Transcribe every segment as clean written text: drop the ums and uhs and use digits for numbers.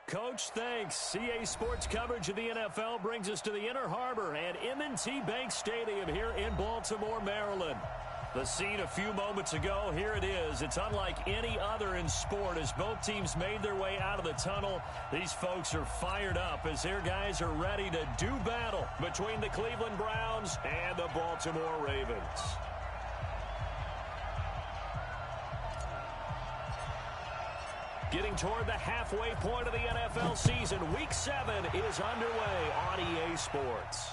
Coach, thanks. CA Sports coverage of the NFL brings us to the Inner Harbor and M&T Bank Stadium here in Baltimore, Maryland. The scene a few moments ago, here it is. It's unlike any other in sport as both teams made their way out of the tunnel. These folks are fired up as their guys are ready to do battle between the Cleveland Browns and the Baltimore Ravens. Getting toward the halfway point of the NFL season, Week 7 is underway on EA Sports.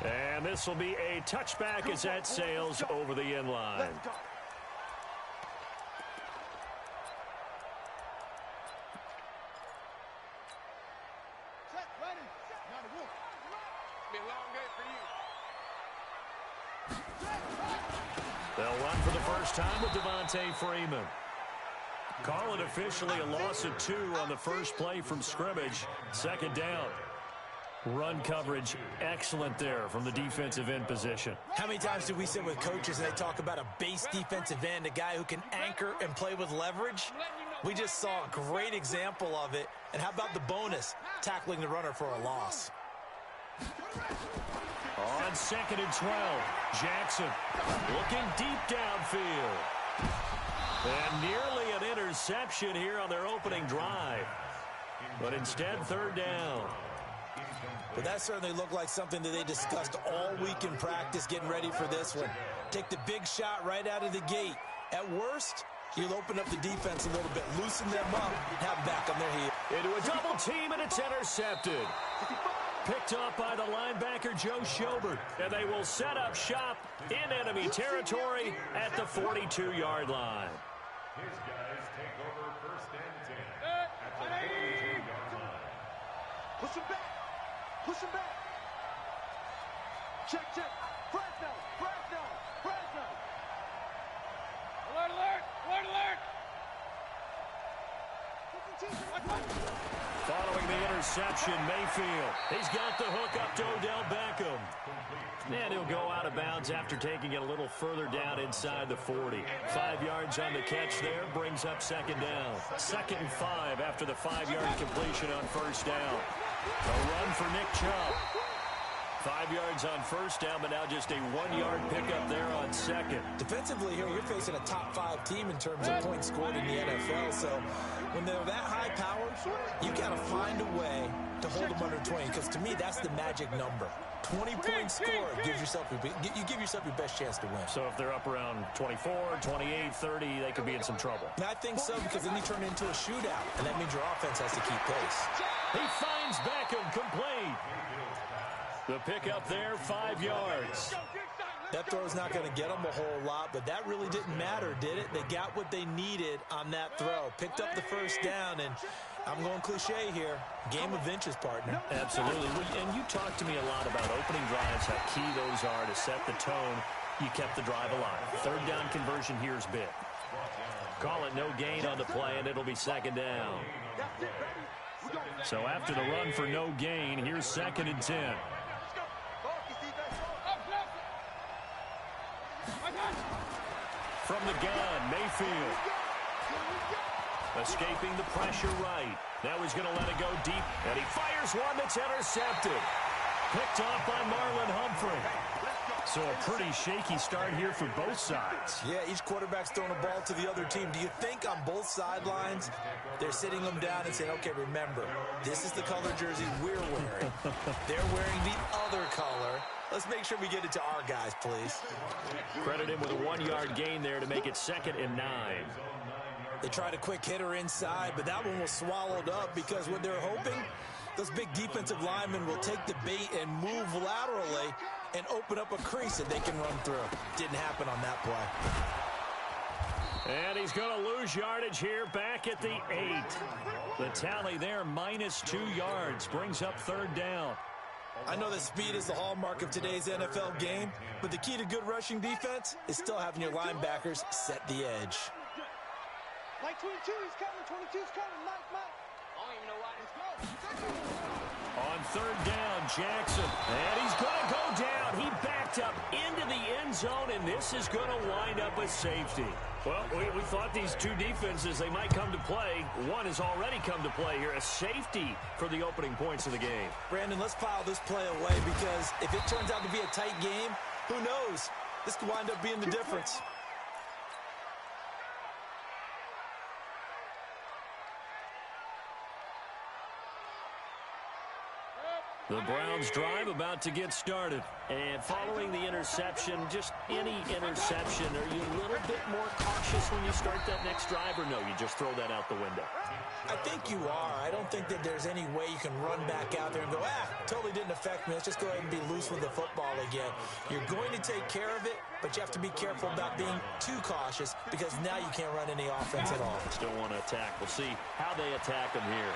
And this will be a touchback as that sails over the end line. They'll run for the first time with Devontae Freeman. Call it officially a loss of 2 on the first play from scrimmage. Second down. Run coverage excellent there from the defensive end position. How many times do we sit with coaches and they talk about a base defensive end, a guy who can anchor and play with leverage? We just saw a great example of it. And how about the bonus, tackling the runner for a loss? On 2nd and 12, Jackson looking deep downfield. And nearly an interception here on their opening drive. But instead, third down. Well, that certainly looked like something that they discussed all week in practice getting ready for this one. Take the big shot right out of the gate. At worst, you'll open up the defense a little bit, loosen them up, and have them back on their heel. Into a double team, and it's intercepted. Picked up by the linebacker, Joe Schobert. And they will set up shop in enemy territory at the 42-yard line. His guys take over 1st and 10 at the 42-yard line. Push him back. Push him back. Check, check. Fresno, Fresno, Fresno. Alert, alert, alert, alert. Following the interception, Mayfield. He's got the hook up to Odell Beckham. And he'll go out of bounds after taking it a little further down inside the 40. 5 yards on the catch there, brings up second down. 2nd and 5 after the 5-yard completion on first down. A run for Nick Chubb. 5 yards on first down, but now just a 1-yard pickup there on second. Defensively here, you're facing a top 5 team in terms of points scored in the NFL. So when they're that high powered, you got to find a way to hold them under 20. Because to me, that's the magic number. 20 points scored gives yourself you give yourself your best chance to win. So if they're up around 24, 28, 30, they could be in some trouble. And I think so, because then you turn it into a shootout, and that means your offense has to keep pace. He finds Beckham complete. The pickup there, 5 yards. That throw's not going to get them a whole lot, but that really didn't matter, did it? They got what they needed on that throw. Picked up the first down, and I'm going cliche here. Game of inches, partner. Absolutely. And you talked to me a lot about opening drives, how key those are to set the tone. You kept the drive alive. Third down conversion here is big. Call it no gain on the play, and it'll be second down. So after the run for no gain, here's 2nd and 10. From the gun, Mayfield. Escaping the pressure right. Now he's going to let it go deep, and he fires one that's intercepted. Picked off by Marlon Humphrey. So a pretty shaky start here for both sides. Yeah, each quarterback's throwing a ball to the other team. Do you think on both sidelines they're sitting them down and saying, okay, remember, this is the color jersey we're wearing. They're wearing the other color. Let's make sure we get it to our guys, please. Credit him with a 1-yard gain there to make it 2nd and 9. They tried a quick hitter inside, but that one was swallowed up because what they're hoping, those big defensive linemen will take the bait and move laterally and open up a crease that they can run through. Didn't happen on that play. And he's going to lose yardage here back at the 8. The tally there, -2 yards, brings up third down. I know that speed is the hallmark of today's NFL game, but the key to good rushing defense is still having your linebackers set the edge. Like 22, he's coming. 22's coming. Mike. On third down, Jackson. And he's going to go down. He backed up into the end zone, and this is going to wind up a safety. Well, we thought these two defenses, they might come to play. One has already come to play here, a safety for the opening points of the game. Brandon, let's file this play away because if it turns out to be a tight game, who knows? This could wind up being the difference. The Browns drive about to get started. And following the interception, just any interception, are you a little bit more cautious when you start that next drive, or no, you just throw that out the window? I think you are. I don't think that there's any way you can run back out there and go, totally didn't affect me. Let's just go ahead and be loose with the football again. You're going to take care of it, but you have to be careful about being too cautious because now you can't run any offense at all. Still want to attack. We'll see how they attack them here.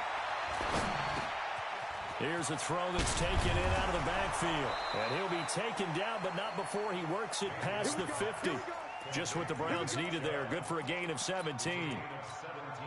Here's a throw that's taken in out of the backfield. And he'll be taken down, but not before he works it past the 50. Just what the Browns needed there. Good for a gain of 17.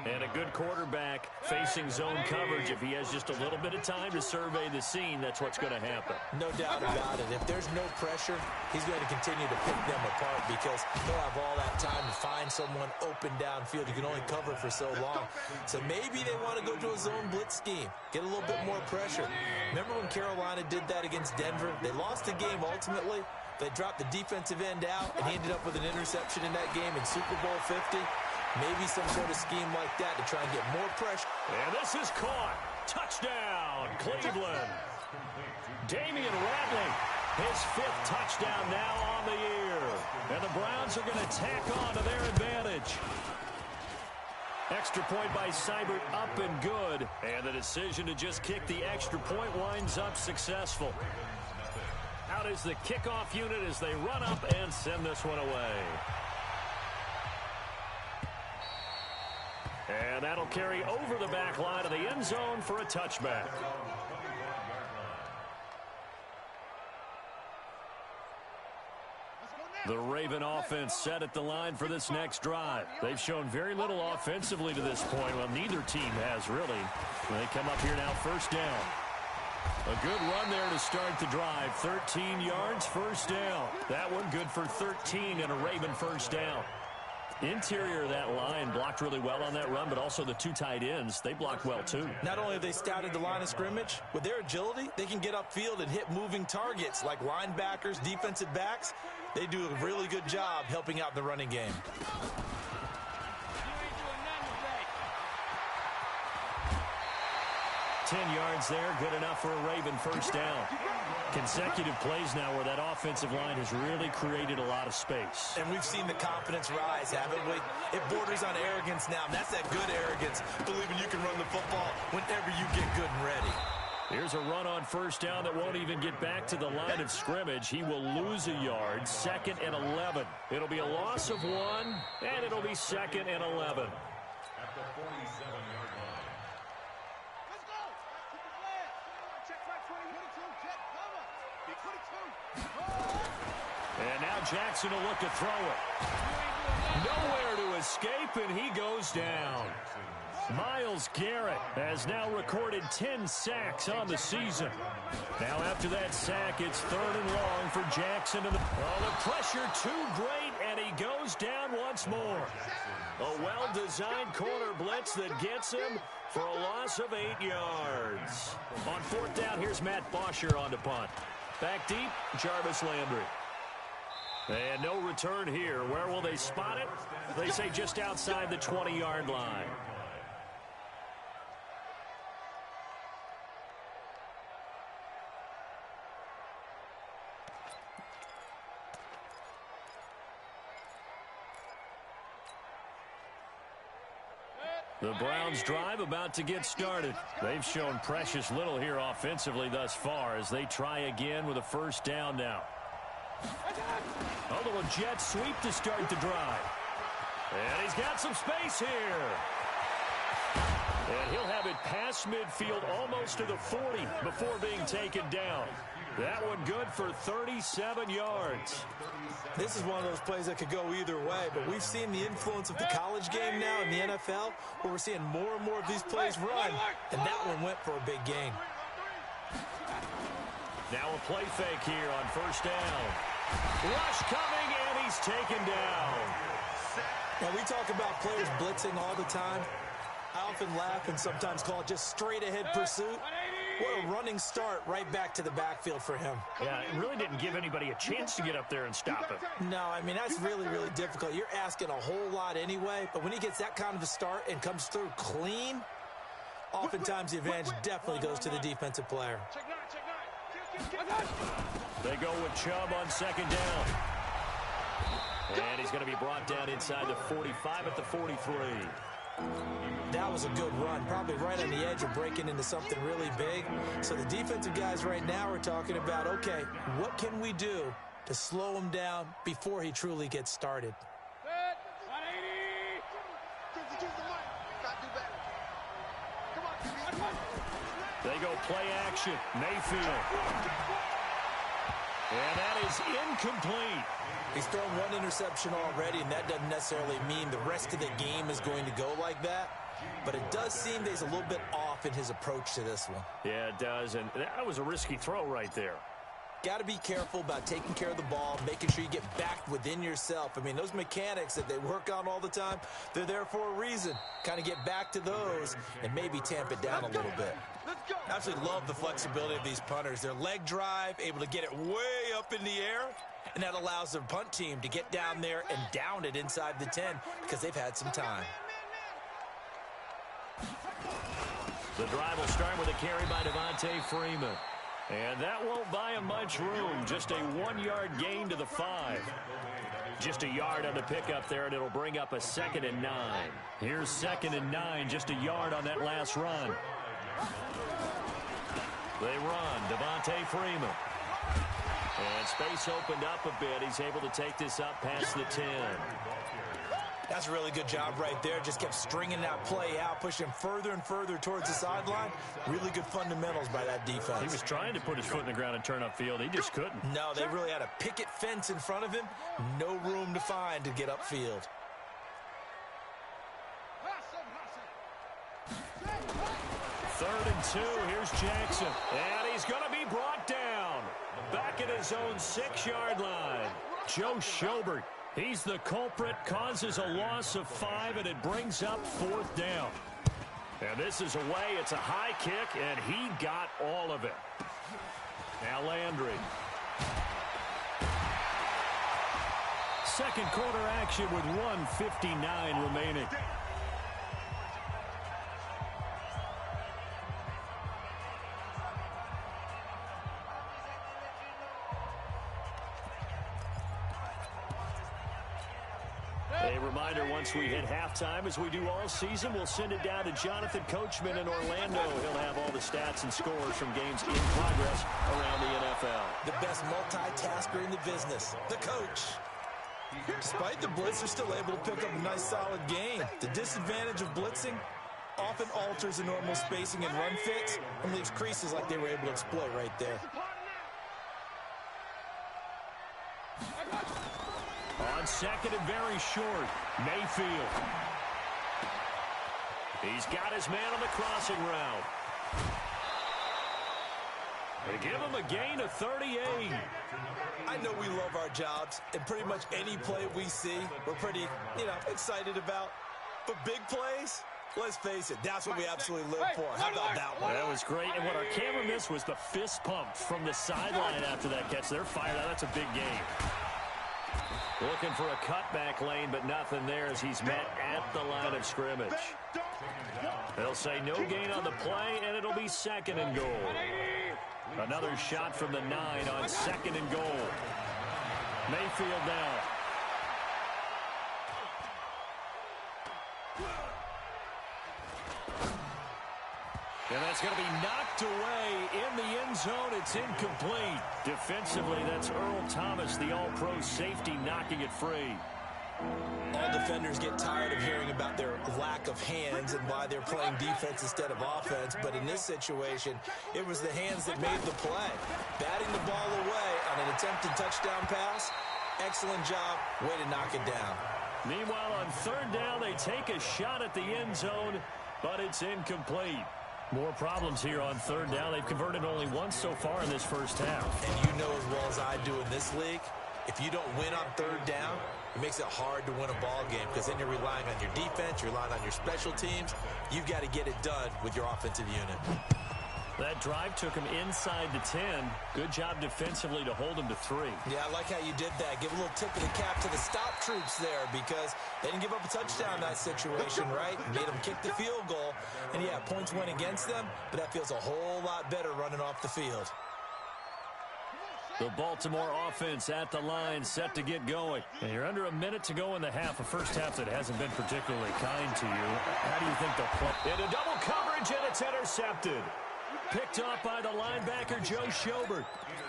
And a good quarterback facing zone coverage. If he has just a little bit of time to survey the scene, that's what's going to happen. No doubt about it. If there's no pressure, he's going to continue to pick them apart because he'll have all that time to find someone open downfield. You can only cover for so long. So maybe they want to go to a zone blitz scheme, get a little bit more pressure. Remember when Carolina did that against Denver? They lost the game ultimately. They dropped the defensive end out, and he ended up with an interception in that game in Super Bowl 50. Maybe some sort of scheme like that to try and get more pressure. And this is caught. Touchdown, Cleveland. Damian Ratley, his 5th touchdown now on the year. And the Browns are going to tack on to their advantage. Extra point by Seibert, up and good. And the decision to just kick the extra point winds up successful. Out is the kickoff unit as they run up and send this one away. And that'll carry over the back line of the end zone for a touchback. The Raven offense set at the line for this next drive. They've shown very little offensively to this point. Well, neither team has really. They come up here now, first down. A good run there to start the drive. 13 yards, first down. That one good for 13 and a Raven first down. Interior of that line blocked really well on that run, but also the two tight ends, they blocked well too. Not only have they scouted the line of scrimmage, with their agility, they can get upfield and hit moving targets like linebackers, defensive backs. They do a really good job helping out the running game. 10 yards there, good enough for a Raven first down. Consecutive plays now where that offensive line has really created a lot of space. And we've seen the confidence rise, haven't we? It borders on arrogance now, and that's that good arrogance, believing you can run the football whenever you get good and ready. Here's a run on first down that won't even get back to the line of scrimmage. He will lose a yard, 2nd and 11. It'll be a loss of 1, and it'll be 2nd and 11. At the 47-yard line. Let's go. Keep the flag. Check right 20, 22. Check cover. Big 22. And now Jackson will look to throw it. Nowhere to escape, and he goes down. Myles Garrett has now recorded 10 sacks on the season. Now after that sack, it's 3rd and long for Jackson. The pressure too great, and he goes down once more. A well-designed corner blitz that gets him for a loss of 8 yards. On 4th down, here's Matt Bosher on to punt. Back deep, Jarvis Landry. And no return here. Where will they spot it? They say just outside the 20-yard line. The Browns drive about to get started. They've shown precious little here offensively thus far as they try again with a first down now. A little jet sweep to start the drive. And he's got some space here. And he'll have it past midfield almost to the 40 before being taken down. That one good for 37 yards. This is one of those plays that could go either way, but we've seen the influence of the college game now in the NFL, where we're seeing more and more of these plays run, and that one went for a big gain. Now a play fake here on first down. Rush coming, and he's taken down. Now, we talk about players blitzing all the time. I often laugh and sometimes call it just straight-ahead pursuit. What a running start right back to the backfield for him. Yeah, it really didn't give anybody a chance to get up there and stop him. No, I mean, that's really, really difficult. You're asking a whole lot anyway, but when he gets that kind of a start and comes through clean, oftentimes the advantage definitely goes to the defensive player. They go with Chubb on second down. And he's going to be brought down inside the 45 at the 43. That was a good run, probably right on the edge of breaking into something really big. So the defensive guys right now are talking about, okay, what can we do to slow him down before he truly gets started? They go play action. Mayfield. And that is incomplete. He's thrown one interception already, and that doesn't necessarily mean the rest of the game is going to go like that. But it does seem that he's a little bit off in his approach to this one. Yeah, it does, and that was a risky throw right there. Got to be careful about taking care of the ball, making sure you get back within yourself. I mean, those mechanics that they work on all the time, they're there for a reason. Kind of get back to those and maybe tamp it down a little bit. I absolutely love the flexibility of these punters. Their leg drive, able to get it way up in the air, and that allows their punt team to get down there and down it inside the 10 because they've had some time. The drive will start with a carry by Devontae Freeman. And that won't buy him much room. Just a 1-yard gain to the 5. Just a yard on the pickup there, and it'll bring up a 2nd and 9. Here's 2nd and 9, just a yard on that last run. They run, Devontae Freeman. And space opened up a bit. He's able to take this up past the 10. That's a really good job right there. Just kept stringing that play out, pushing further and further towards the sideline. Really good fundamentals by that defense. He was trying to put his foot in the ground and turn upfield. He just couldn't. No, they really had a picket fence in front of him. No room to find to get upfield. Third and 2. Here's Jackson. And he's going to be brought down. Back at his own 6-yard line. Joe Schobert. He's the culprit, causes a loss of 5, and it brings up 4th down. And this is away. It's a high kick, and he got all of it. Now Landry. Second quarter action with 1:59 remaining. A reminder, once we hit halftime, as we do all season, we'll send it down to Jonathan Coachman in Orlando. He'll have all the stats and scores from games in progress around the NFL. The best multitasker in the business, the coach. Despite the blitz, they're still able to pick up a nice, solid gain. The disadvantage of blitzing often alters the normal spacing and run fits and leaves creases like they were able to exploit right there. On second and very short, Mayfield. He's got his man on the crossing route. They give him a gain of 38. I know we love our jobs, and pretty much any play we see, we're pretty, excited about. But big plays, let's face it, that's what we absolutely live for. How about that one? That was great, and what our camera missed was the fist pump from the sideline after that catch. They're fired out. That's a big gain. Looking for a cutback lane, but nothing there as he's met at the line of scrimmage. They'll say no gain on the play, and it'll be 2nd and goal. Another shot from the 9 on 2nd and goal. Mayfield now. And that's going to be knocked away in the end zone. It's incomplete. Defensively, that's Earl Thomas, the all-pro safety, knocking it free. All defenders get tired of hearing about their lack of hands and why they're playing defense instead of offense. But in this situation, it was the hands that made the play. Batting the ball away on an attempted touchdown pass, excellent job. Way to knock it down. Meanwhile, on third down, they take a shot at the end zone, but it's incomplete. More problems here on third down. They've converted only once so far in this first half. And you know as well as I do in this league, if you don't win on third down, it makes it hard to win a ball game because then you're relying on your defense, you're relying on your special teams. You've got to get it done with your offensive unit. That drive took him inside the 10. Good job defensively to hold him to 3. Yeah, I like how you did that. Give a little tip of the cap to the stop troops there because they didn't give up a touchdown in that situation, right? Made them kick the field goal. And, yeah, points went against them, but that feels a whole lot better running off the field. The Baltimore offense at the line, set to get going. And you're under a minute to go in the half, a first half that hasn't been particularly kind to you. How do you think they'll play? Into double coverage, and it's intercepted. Picked off by the linebacker, Joe Schobert.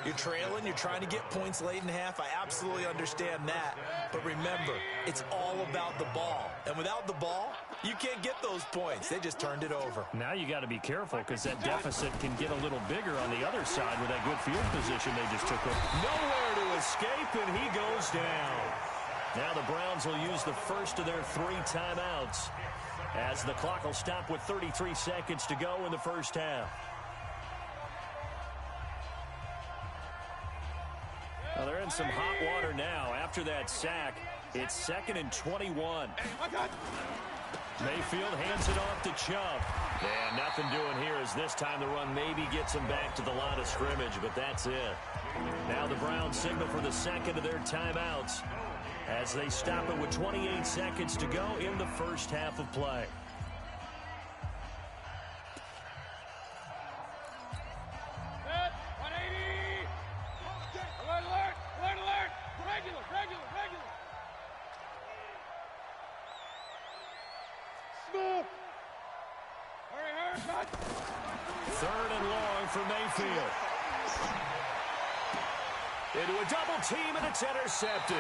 You're trailing. You're trying to get points late in half. I absolutely understand that. But remember, it's all about the ball. And without the ball, you can't get those points. They just turned it over. Now you got to be careful because that deficit can get a little bigger on the other side with that good field position they just took over. Nowhere to escape, and he goes down. Now the Browns will use the first of their 3 timeouts as the clock will stop with 33 seconds to go in the first half. Well, they're in some hot water now. After that sack, it's 2nd and 21. Mayfield hands it off to Chubb. And nothing doing here as this time the run maybe gets him back to the line of scrimmage, but that's it. Now the Browns signal for the second of their timeouts as they stop it with 28 seconds to go in the first half of play. Third and long for Mayfield. Into a double team, and it's intercepted.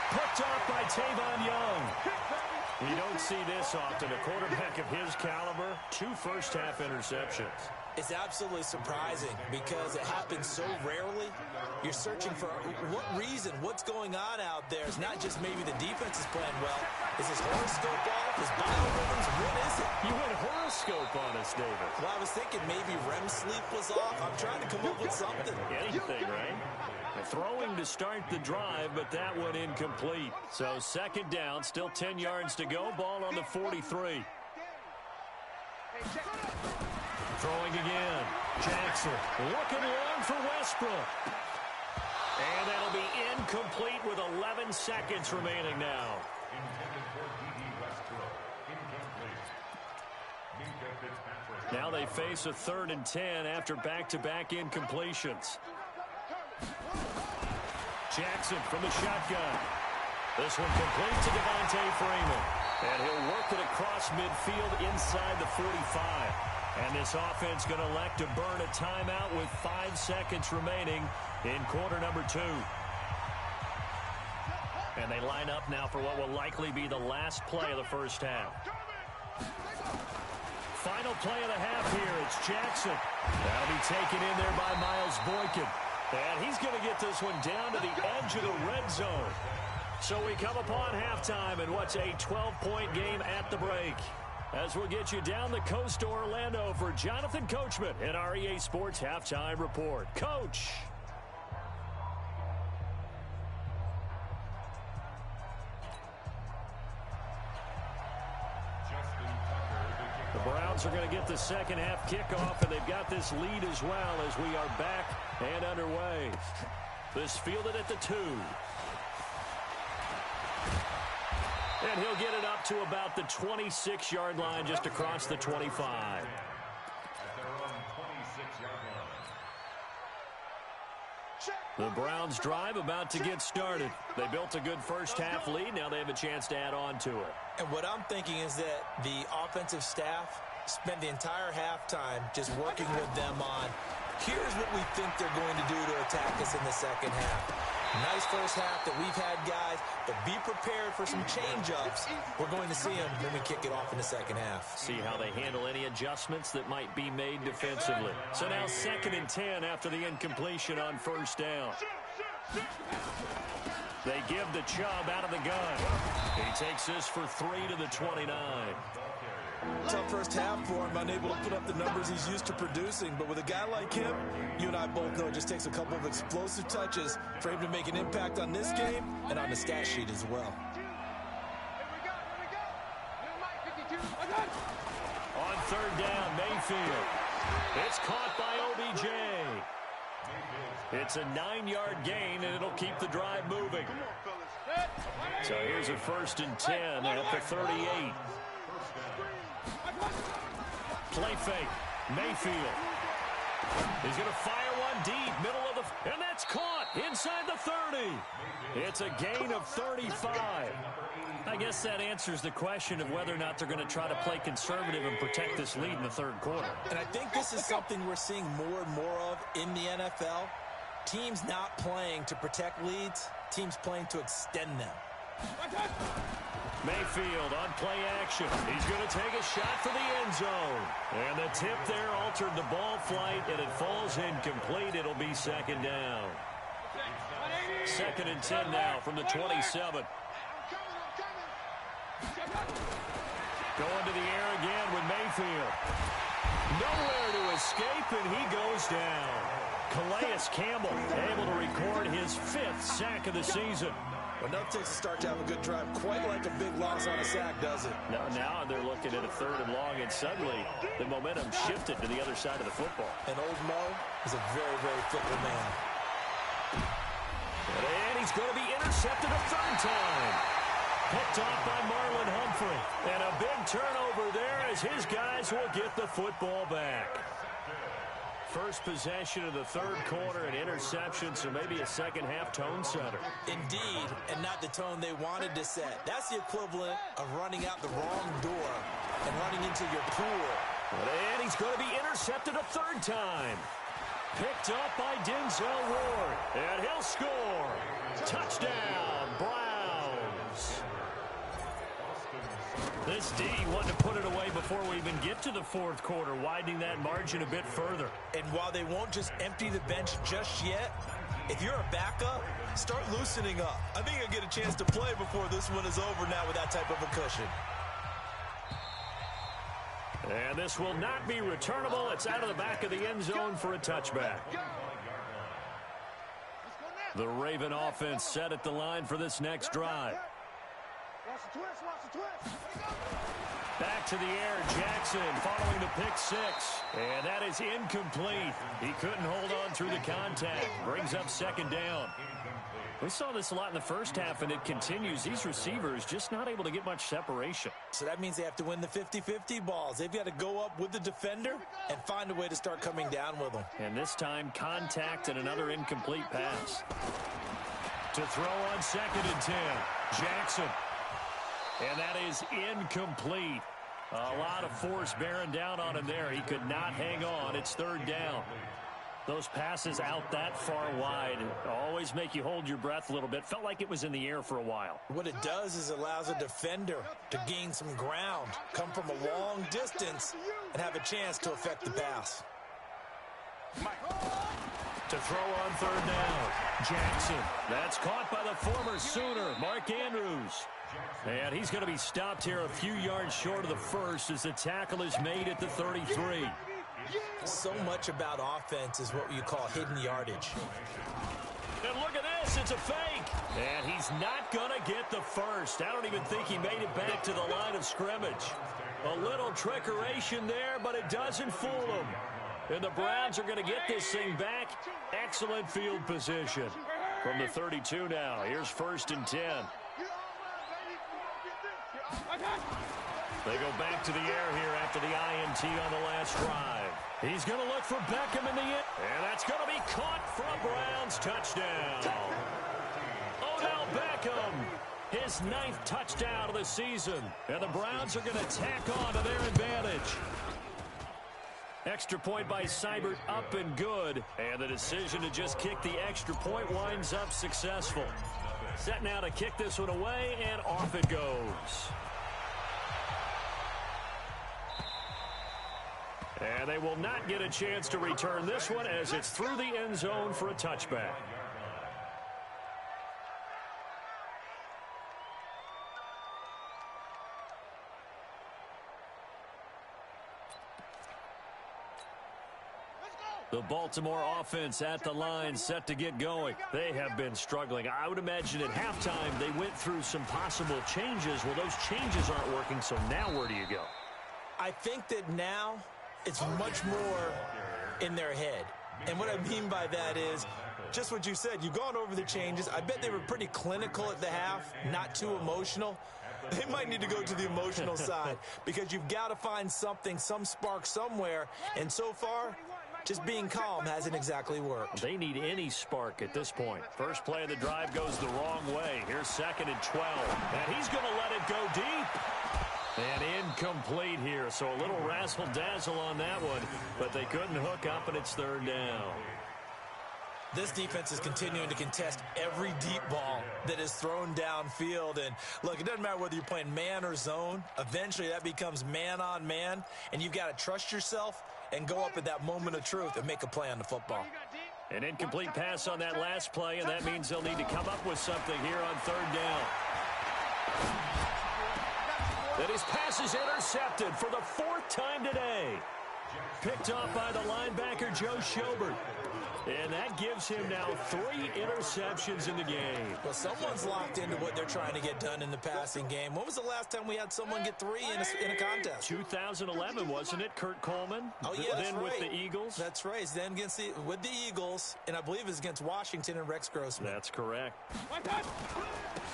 Picked off by Tavon Young. You don't see this often. A quarterback of his caliber, 2 first-half interceptions. It's absolutely surprising because it happens so rarely. You're searching for what reason, what's going on out there. It's not just maybe the defense is playing well. Is his horoscope off? His biorhythms? What is it? You went horoscope on us, David. Well, I was thinking maybe REM sleep was off. I'm trying to come up with something. Anything, right? Throwing to start the drive, but that one incomplete. So second down, still 10 yards to go. Ball on the 43. Throwing again. Jackson looking long for Westbrook. And that'll be incomplete with 11 seconds remaining now. Now they face a 3rd and 10 after back-to-back incompletions. Jackson from the shotgun. This one complete to Devontae Freeman. And he'll work it across midfield inside the 45. And this offense going to elect to burn a timeout with 5 seconds remaining in quarter number 2. And they line up now for what will likely be the last play of the first half. Final play of the half here. It's Jackson. That'll be taken in there by Miles Boykin. And he's going to get this one down to the edge of the red zone. So we come upon halftime in what's a 12-point game at the break. As we'll get you down the coast to Orlando for Jonathan Coachman in our EA Sports Halftime Report. Coach. The Browns are going to get the second half kickoff, and they've got this lead as well as we are back and underway. This fielded at the 2. And he'll get it up to about the 26-yard line just across the 25. The Browns drive about to get started. They built a good first half lead. Now they have a chance to add on to it. And what I'm thinking is that the offensive staff spent the entire halftime just working with them on, here's what we think they're going to do to attack us in the second half. Nice first half that we've had, guys, but be prepared for some change-ups. We're going to see them when we kick it off in the second half. See how they handle any adjustments that might be made defensively. So now 2nd and 10 after the incompletion on first down. They give the Chubb out of the gun. He takes this for 3 to the 29. Tough first half for him, unable to put up the numbers he's used to producing. But with a guy like him, you and I both know it just takes a couple of explosive touches for him to make an impact on this game and on the stat sheet as well. On 3rd down, Mayfield. It's caught by OBJ. It's a 9-yard gain, and it'll keep the drive moving. So here's a 1st and 10 at the 38. Play fake. Mayfield. He's going to fire one deep, middle of the... And that's caught inside the 30. It's a gain of 35. I guess that answers the question of whether or not they're going to try to play conservative and protect this lead in the 3rd quarter. And I think this is something we're seeing more and more of in the NFL. Teams not playing to protect leads, teams playing to extend them. Mayfield on play action. He's going to take a shot for the end zone. And the tip there altered the ball flight, and it falls incomplete. It'll be 2nd down. 2nd and 10 now from the 27. Going to the air again with Mayfield. Nowhere to escape, and he goes down. Calais Campbell able to record his 5th sack of the season. Enough takes a start to have a good drive, quite like a big loss on a sack, does it? Now they're looking at a 3rd and long, and suddenly the momentum shifted to the other side of the football. And old Mo is a very, very fickle man. And he's going to be intercepted a 3rd time. Picked off by Marlon Humphrey. And a big turnover there as his guys will get the football back. First possession of the 3rd quarter, an interception, so maybe a second-half tone setter. Indeed, and not the tone they wanted to set. That's the equivalent of running out the wrong door and running into your pool. And he's going to be intercepted a 3rd time. Picked up by Denzel Ward, and he'll score. Touchdown, Browns. This D wanted to put it away before we even get to the 4th quarter, widening that margin a bit further. And while they won't just empty the bench just yet, if you're a backup, start loosening up. I think you'll get a chance to play before this one is over now with that type of a cushion. And this will not be returnable. It's out of the back of the end zone for a touchback. The Raven offense set at the line for this next drive. Back to the air, Jackson following the pick 6. And that is incomplete. He couldn't hold on through the contact. Brings up 2nd down. We saw this a lot in the first half, and it continues. These receivers just not able to get much separation. So that means they have to win the 50-50 balls. They've got to go up with the defender and find a way to start coming down with them. And this time, contact and another incomplete pass. To throw on 2nd and 10, Jackson. And that is incomplete. A lot of force bearing down on him there. He could not hang on. It's 3rd down. Those passes out that far wide always make you hold your breath a little bit. Felt like it was in the air for a while. What it does is allows a defender to gain some ground, come from a long distance, and have a chance to affect the pass. To throw on 3rd down, Jackson. That's caught by the former Sooner, Mark Andrews. And he's going to be stopped here a few yards short of the 1st as the tackle is made at the 33. So much about offense is what you call hidden yardage. And look at this, it's a fake. And he's not going to get the 1st. I don't even think he made it back to the line of scrimmage. A little trickeration there, but it doesn't fool him. And the Browns are going to get this thing back. Excellent field position. From the 32 now, here's 1st and 10. They go back to the air here after the INT on the last drive. He's going to look for Beckham in the end. And that's going to be caught for a Browns touchdown. Odell Beckham, his 9th touchdown of the season. And the Browns are going to tack on to their advantage. Extra point by Seibert, up and good. And the decision to just kick the extra point winds up successful. Set now to kick this one away, and off it goes. And they will not get a chance to return this one as it's through the end zone for a touchback. The Baltimore offense at the line, set to get going. They have been struggling. I would imagine at halftime they went through some possible changes. Well, those changes aren't working, so now where do you go? I think that now it's much more in their head. And what I mean by that is just what you said. You've gone over the changes. I bet they were pretty clinical at the half, not too emotional. They might need to go to the emotional side because you've got to find something, some spark somewhere. And so far, just being calm hasn't exactly worked. They need any spark at this point. First play of the drive goes the wrong way. Here's 2nd and 12. And he's going to let it go deep. And incomplete here. So a little razzle-dazzle on that one. But they couldn't hook up, and it's 3rd down. This defense is continuing to contest every deep ball that is thrown downfield. And, look, it doesn't matter whether you're playing man or zone. Eventually, that becomes man-on-man. And you've got to trust yourself and go up at that moment of truth and make a play on the football. An incomplete pass on that last play, and that means they'll need to come up with something here on 3rd down. That his pass is intercepted for the 4th time today. Picked off by the linebacker, Joe Schobert. And that gives him now 3 interceptions in the game. Well, someone's locked into what they're trying to get done in the passing game. When was the last time we had someone get 3 in a contest? 2011, wasn't it? Kurt Coleman? Oh, yeah, that's then right. with the Eagles? That's right. Then with the Eagles, and I believe it's against Washington and Rex Grossman. That's correct.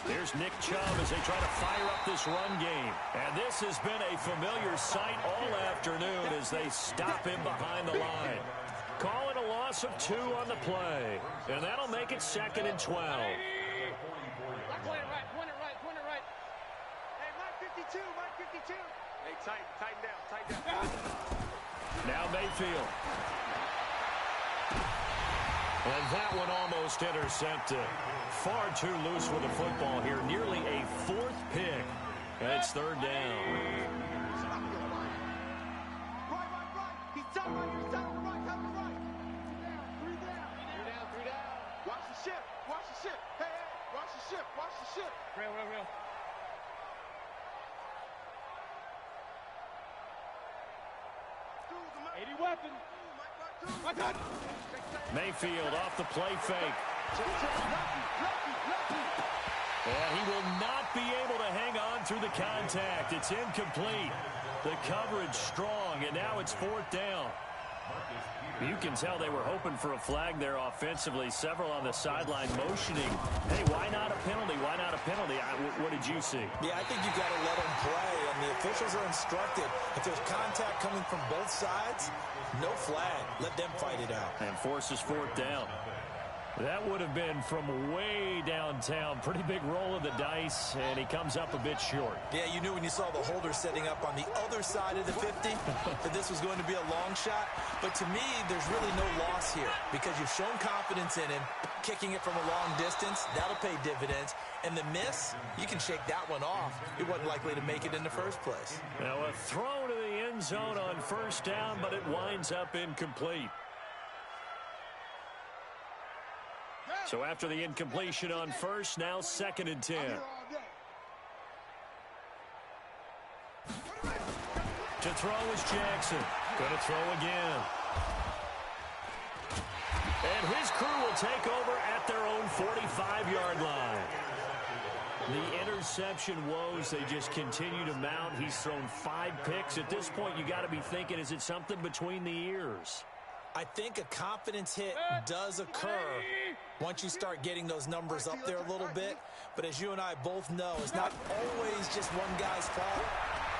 Here's Nick Chubb as they try to fire up this run game. And this has been a familiar sight all afternoon as they stop him behind the line. Call it a loss of 2 on the play. And that'll make it 2nd and 12. Point it right. Hey, Mike 52. Hey, tighten down. Now Mayfield. And that one almost intercepted. Far too loose with the football here. Nearly a 4th pick. And it's 3rd down. Right. He's done right. You're done right. Coming right. 3 down. Watch the ship. Hey, watch the ship. Real. 80 weapon. Mayfield off the play fake. And he will not be able to hang on through the contact. It's incomplete. The coverage strong, and now it's 4th down. You can tell they were hoping for a flag there offensively. Several on the sideline motioning. Hey, why not a penalty? What did you see? Yeah, I think you've got to let them play, and the officials are instructed. If there's contact coming from both sides, no flag. Let them fight it out. And forces 4th down. That would have been from way downtown. Pretty big roll of the dice, and he comes up a bit short. Yeah, you knew when you saw the holder setting up on the other side of the 50 that this was going to be a long shot. But to me, there's really no loss here because you've shown confidence in him. Kicking it from a long distance, that'll pay dividends. And the miss, you can shake that one off. He wasn't likely to make it in the first place. Now a throw to the end zone on 1st down, but it winds up incomplete. So after the incompletion on 1st, now 2nd and 10. To throw is Jackson. Going to throw again. And his crew will take over at their own 45-yard line. The interception woes, they just continue to mount. He's thrown 5 picks. At this point, you got to be thinking, is it something between the ears? I think a confidence hit does occur once you start getting those numbers up there a little bit. But as you and I both know, it's not always just one guy's fault.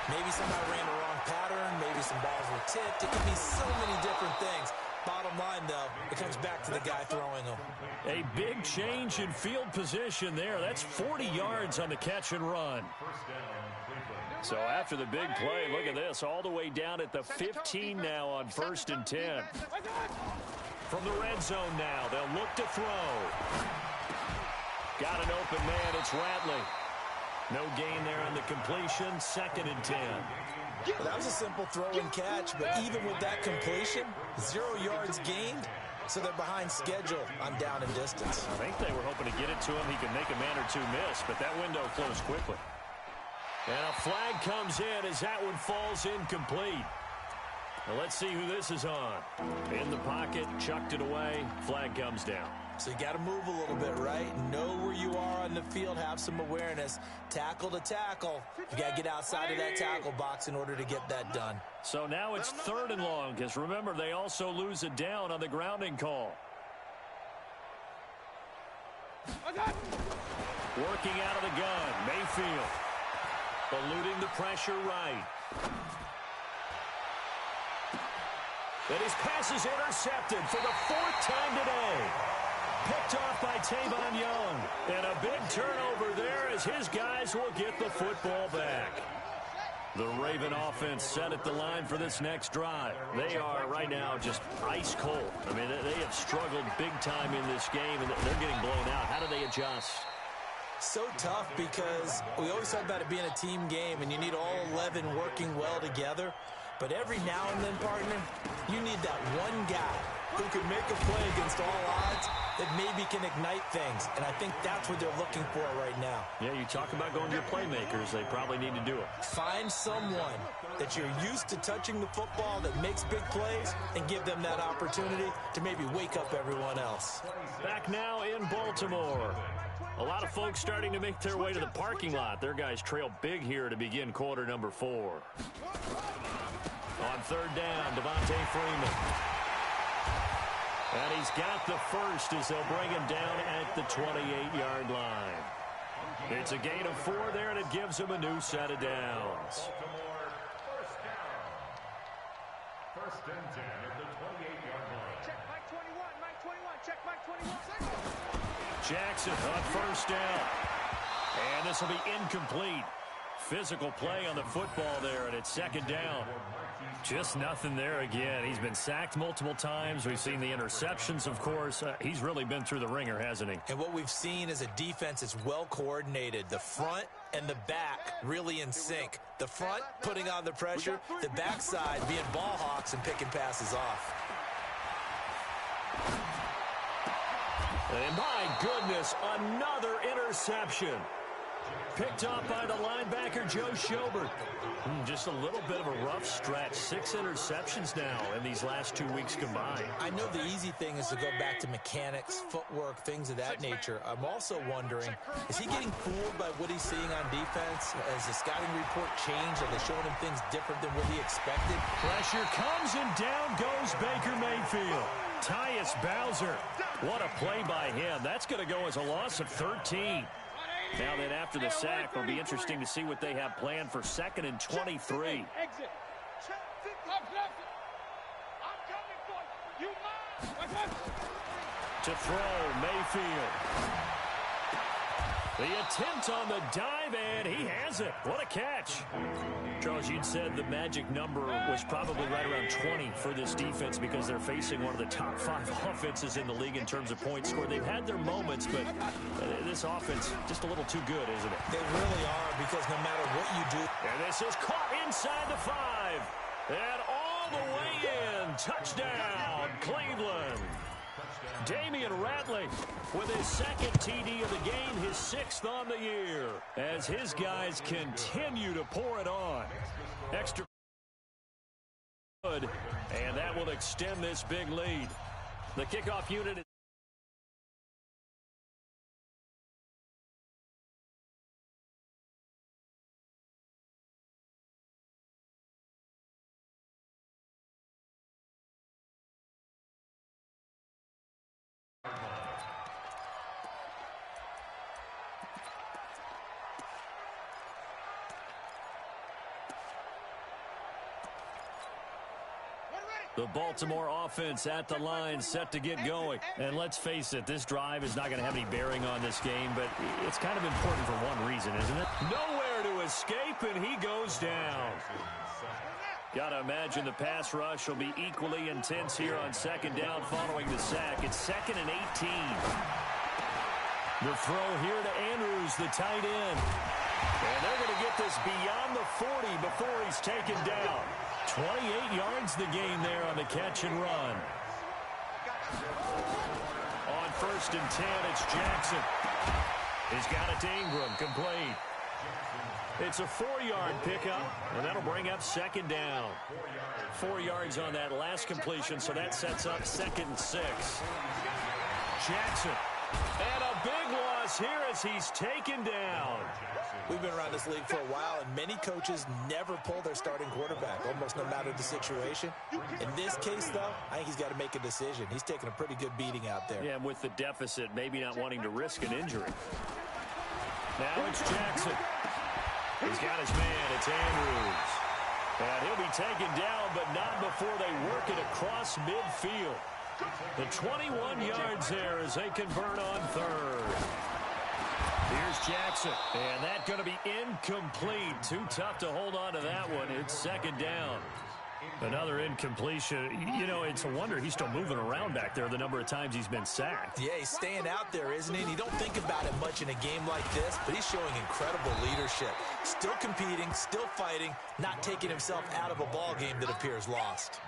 Maybe somebody ran the wrong pattern. Maybe some balls were tipped. It could be so many different things. Bottom line, though, it comes back to the guy throwing them. A big change in field position there. That's 40 yards on the catch and run. First down, Cleveland. So after the big play, look at this, all the way down at the 15 now on 1st and 10. From the red zone now, they'll look to throw. Got an open man, it's Ratley. No gain there on the completion, 2nd and 10. Well, that was a simple throw and catch, but even with that completion, 0 yards gained, so they're behind schedule on down and distance. I think they were hoping to get it to him. He could make a man or two miss, but that window closed quickly. And a flag comes in as that one falls incomplete. Now let's see who this is on. In the pocket, chucked it away, flag comes down. So you got to move a little bit, right? Know where you are on the field, have some awareness. Tackle to tackle. You got to get outside of that tackle box in order to get that done. So now it's 3rd and long, because remember, they also lose it down on the grounding call. Working out of the gun, Mayfield. Eluding the pressure right. And his pass is intercepted for the 4th time today. Picked off by Tavon Young. And a big turnover there as his guys will get the football back. The Raven offense set at the line for this next drive. They are right now just ice cold. I mean, they have struggled big time in this game, and they're getting blown out. How do they adjust? So tough because we always talk about it being a team game, and you need all 11 working well together. But every now and then, partner, you need that one guy who can make a play against all odds that maybe can ignite things. And I think that's what they're looking for right now. Yeah, you talk about going to your playmakers. They probably need to do it. Find someone that you're used to touching the football that makes big plays and give them that opportunity to maybe wake up everyone else. Back now in Baltimore. A lot of folks starting to make their way to the parking lot. Their guys trail big here to begin quarter number 4. On 3rd down, Devontae Freeman. And he's got the first as they'll bring him down at the 28-yard line. It's a gain of 4 there, and it gives him a new set of downs. First and 10 at the 28-yard line. Check Mike 21, Mike 21, check Mike 21. Jackson on 1st down. And this will be incomplete. Physical play on the football there, and it's 2nd down. Just nothing there again. He's been sacked multiple times. We've seen the interceptions, of course. He's really been through the ringer, hasn't he? And what we've seen is a defense that's well coordinated. The front and the back really in sync. The front putting on the pressure, the backside being ball hawks and picking passes off. And my goodness, another interception. Picked off by the linebacker, Joe Schobert. Just a little bit of a rough stretch. 6 interceptions now in these last 2 weeks combined. I know the easy thing is to go back to mechanics, footwork, things of that nature. I'm also wondering, is he getting fooled by what he's seeing on defense? Has the scouting report changed? Are they showing him things different than what he expected? Pressure comes, and down goes Baker Mayfield. Tyus Bowser. What a play by him. That's going to go as a loss of 13. Now then, after the sack, it'll be interesting to see what they have planned for 2nd and 23. To throw, Mayfield. The attempt on the dive, and he has it. What a catch. Charles, you'd said the magic number was probably right around 20 for this defense because they're facing one of the top 5 offenses in the league in terms of points scored. They've had their moments, but this offense just a little too good, isn't it? They really are, because no matter what you do. And this is caught inside the 5. And all the way in. Touchdown, Cleveland. Damian Ratley with his 2nd TD of the game, his 6th on the year, as his guys continue to pour it on. Extra good, and that will extend this big lead. The kickoff unit is the Baltimore offense at the line, set to get going. And let's face it, this drive is not going to have any bearing on this game, but it's kind of important for one reason, isn't it? Nowhere to to escape, and he goes down. Got to imagine the pass rush will be equally intense here on second down following the sack. It's 2nd and 18. The throw here to Andrews, the tight end. And they're going to get this beyond the 40 before he's taken down. 28 yards the gain there on the catch and run. On 1st and 10, it's Jackson. He's got it to Ingram, complete. It's a 4-yard pickup, and that'll bring up 2nd down. 4 yards on that last completion, so that sets up 2nd and 6. Jackson. And a big loss here as he's taken down. We've been around this league for a while, and many coaches never pull their starting quarterback, almost no matter the situation. In this case, though, I think he's got to make a decision. He's taking a pretty good beating out there. Yeah, and with the deficit, maybe not wanting to risk an injury. Now it's Jackson. He's got his man. It's Andrews. And he'll be taken down, but not before they work it across midfield. The 21 yards there as they convert on 3rd. Here's Jackson. And that's going to be incomplete. Too tough to hold on to that one. It's 2nd down. Another incompletion. You know, it's a wonder he's still moving around back there the number of times he's been sacked. Yeah, he's staying out there, isn't he? And you don't think about it much in a game like this, but he's showing incredible leadership. Still competing, still fighting, not taking himself out of a ball game that appears lost.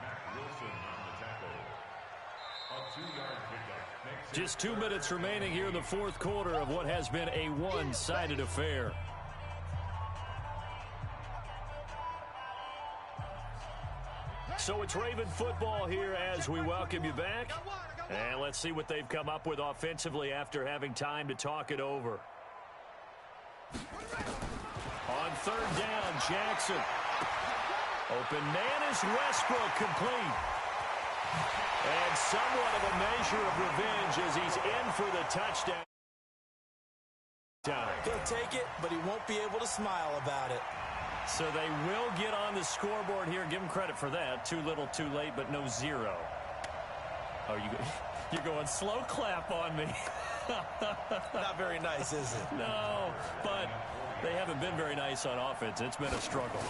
Just 2 minutes remaining here in the 4th quarter of what has been a one-sided affair. So it's Raven football here as we welcome you back. And let's see what they've come up with offensively after having time to talk it over. On 3rd down, Jackson. Open man is Westbrook, complete. And somewhat of a measure of revenge as he's in for the touchdown. He'll take it, but he won't be able to smile about it. So they will get on the scoreboard here. Give him credit for that. Too little, too late, but no 0. Oh, you're going slow clap on me. Not very nice, is it? No, but they haven't been very nice on offense. It's been a struggle.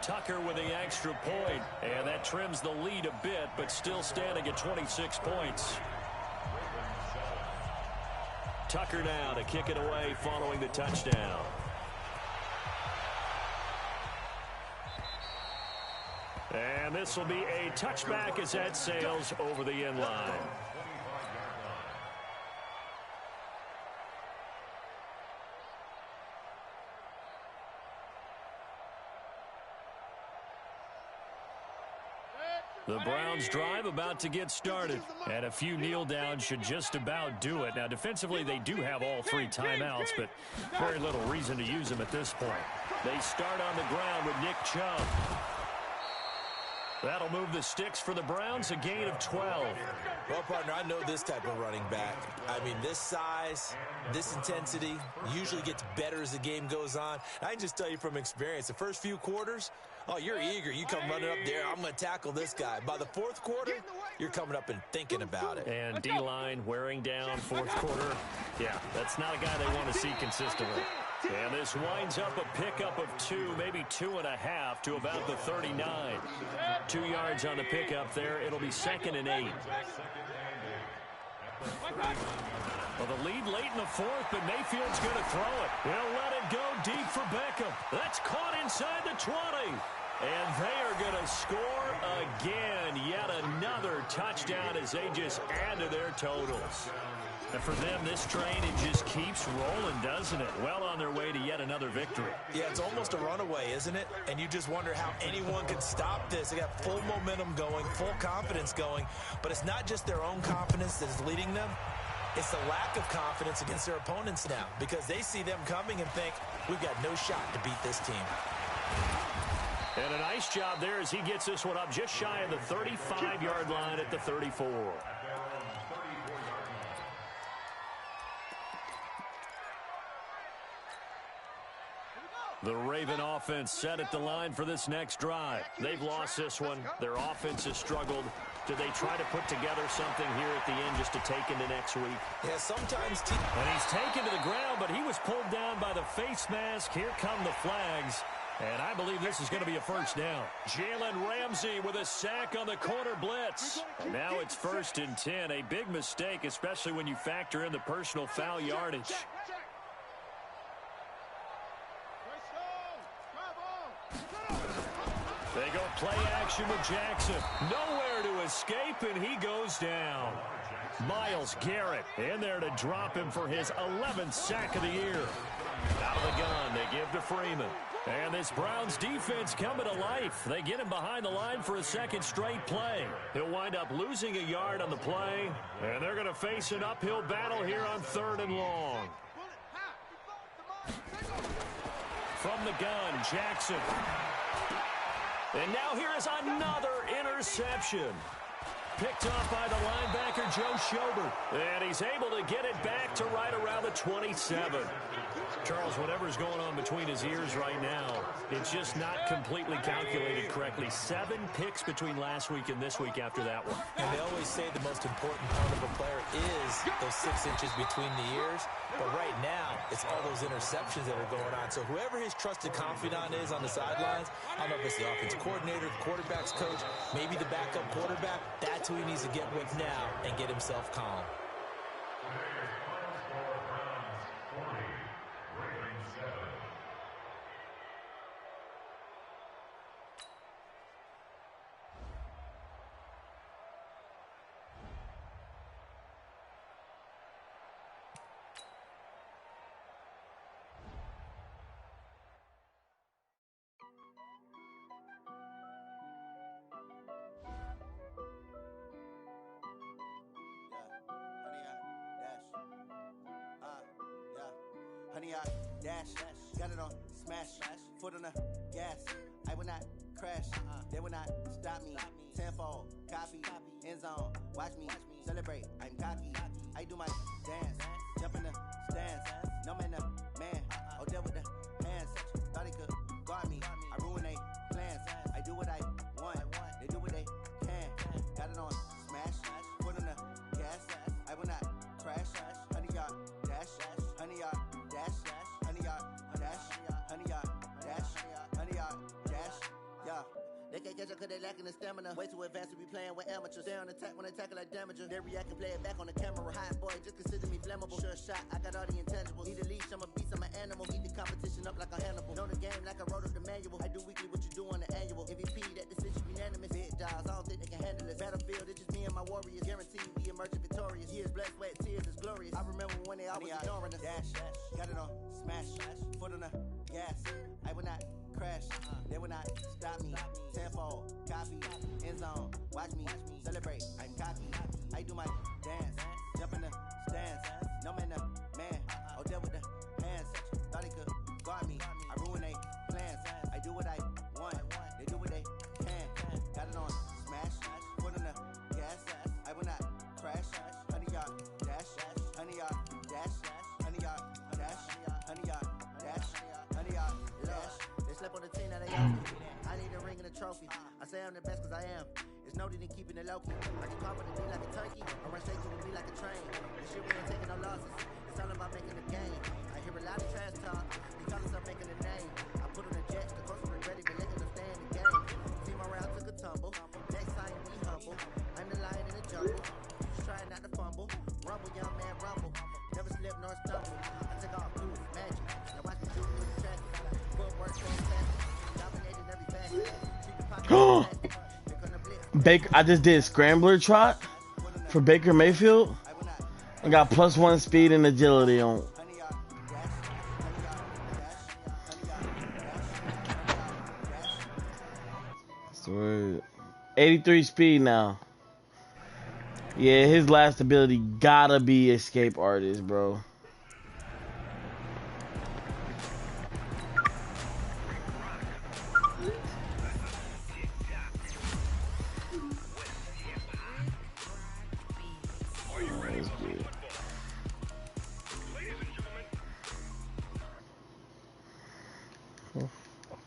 Tucker with the extra point, and that trims the lead a bit, but still standing at 26 points. Tucker now to kick it away following the touchdown. And this will be a touchback as that sails over the end line. The Browns drive about to get started, and a few kneel downs should just about do it. Now, defensively, they do have all 3 timeouts, but very little reason to use them at this point. They start on the ground with Nick Chubb. That'll move the sticks for the Browns, a gain of 12. Well, partner, I know this type of running back. I mean, this size, this intensity usually gets better as the game goes on. I can just tell you from experience, the first few quarters, oh, you're eager. You come running up there, I'm going to tackle this guy. By the 4th quarter, you're coming up and thinking about it. And D-line wearing down 4th quarter. Yeah, that's not a guy they want to see consistently. And this winds up a pickup of 2, maybe 2.5 to about the 39. 2 yards on the pickup there. It'll be 2nd and 8. Well, the lead late in the 4th, but Mayfield's going to throw it. He'll let it go deep for Beckham. That's caught inside the 20. And they are going to score again. Yet another touchdown as they just add to their totals. And for them, this train, it just keeps rolling, doesn't it? Well on their way to yet another victory. Yeah, it's almost a runaway, isn't it? And you just wonder how anyone could stop this. They got full momentum going, full confidence going. But it's not just their own confidence that is leading them. It's the lack of confidence against their opponents now, because they see them coming and think, we've got no shot to beat this team. And a nice job there as he gets this one up just shy of the 35-yard line at the 34. The Raven offense set at the line for this next drive. They've lost this one. Their offense has struggled. Do they try to put together something here at the end just to take into next week? Yeah, sometimes. And he's taken to the ground, but he was pulled down by the face mask. Here come the flags. And I believe this is going to be a first down. Jalen Ramsey with a sack on the corner blitz. And now it's 1st and 10. A big mistake, especially when you factor in the personal foul yardage. They go play action with Jackson. Nowhere to escape, and he goes down. Myles Garrett in there to drop him for his 11th sack of the year. Out of the gun, they give to Freeman. And this Browns defense coming to life. They get him behind the line for a second straight play. He'll wind up losing a yard on the play, and they're going to face an uphill battle here on 3rd and long. From the gun, Jackson. And now here is another interception. Picked off by the linebacker, Joe Schobert. And he's able to get it back to right around the 27. Charles, whatever's going on between his ears right now, it's just not completely calculated correctly. 7 picks between last week and this week after that one. And they always say the most important part of a player is those 6 inches between the ears. But right now, it's all those interceptions that are going on. So whoever his trusted confidant is on the sidelines, I don't know if it's the offensive coordinator, the quarterback's coach, maybe the backup quarterback, that's who he needs to get with now and get himself calm. Honey, I dash, got it on smash, foot on the gas. I will not crash, they will not stop me. Tenfold, copy, end zone, watch me celebrate. I'm cocky, I do my dance, jump in the stands. No man, the man, oh, deal with the hands. Thought he could guard me, I ruin they plans. I do what I want, they do what they can. Got it on smash, foot on the gas. I will not crash, honey, y'all dash, honey, y'all. Honey, yard, dash, honey, yard, dash, honey, yard, dash, yeah. They can't catch up cause they lacking the stamina. Way too advanced to be playing with amateurs. Stay on attack when they tackle like damager. They react and play it back on the camera. Hot boy, just consider me flammable. Sure shot, I got all the intangibles. Need a leash, I'm a beast, I'm an animal. Eat the competition up like a Hannibal. Know the game like I wrote up the manual. I do weekly what you do on the annual. MVP, that decision unanimous. Big dials, I don't think they can handle it. Battlefield, it's just me and my warriors. Guaranteed we emerging victorious. Years, blood, sweat, tears is glorious. I remember when they always ignoring us. Dash, got it on smash, foot on the gas. I will not crash, they will not stop me. Tenfold, copy, end zone, watch me celebrate. I'm cocky, I do my dance, jump in the stands. No man, the man, oh, deal with the hands. Thought he could guard me, I ruin they plans. I do what I want, they do what they can. Got it on smash, foot on the gas. I will not crash, honey, y'all dash, honey, y'all dash, honey, y'all dash, honey, y'all dash, honey, y'all dash. They slept on the team that they own. I need a ring and a trophy. I say I'm the best cause I am. It's noted in keeping it low key. I can call with a knee like a turkey. I run straight to the knee like a train. This shit we ain't taking no losses. It's all about making the game. I hear a lot of trash talk. They call us up making a name. I put on the jets. The coach regretted me letting them stay in the game. Team around took a tumble. Next time be humble. I'm the lion in the jungle. Just trying not to fumble. Rumble, young man, rumble. Never slip nor stumble. I take off moves, magic. Now watch me do it with the traffic. Footwork, fantastic. Dominating every facet. Treat the pocket. Baker, I just did scrambler trot for Baker Mayfield. I got +1 speed and agility on. So 83 speed now. Yeah, his last ability gotta be escape artist, bro.